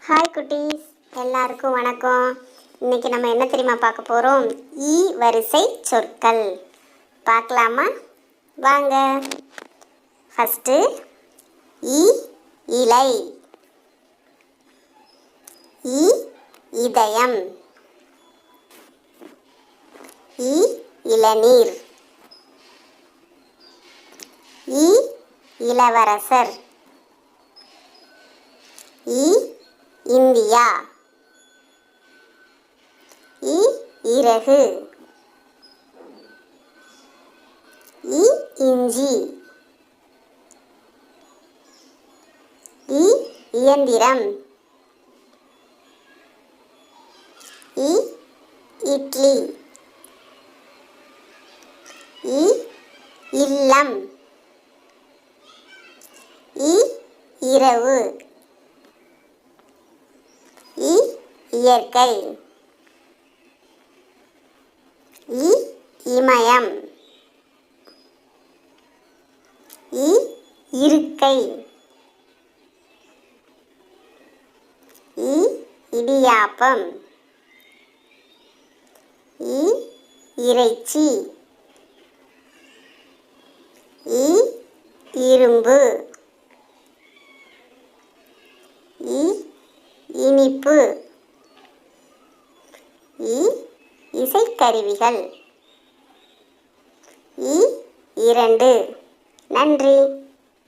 Hi குட்டீஸ், எல்லாருக்கும் வணக்கம். இன்னைக்கு நம்ம என்ன தெரியுமா பார்க்க போகிறோம்? ஈ வரிசை சொற்கள் பார்க்கலாமா? வாங்க. ஃபஸ்ட்டு ஈ இலை, ஈ இதயம், ஈ இளநீர், ஈ இளவரசர், ஈ இந்தியா, ஈ இறகு, ஈ இஞ்சி, ஈ இயந்திரம், ஈ இட்லி, ஈ இல்லம், ஈ இரவு, ஈ இயற்கை, ஈ இமயம், ஈ இருக்கை, ஈ இடியாப்பம், ஈ இறைச்சி, ஈ இரும்பு, ஈ இனிப்பு, ஈ இசைக்கருவிகள், ஈ இரண்டு. நன்றி.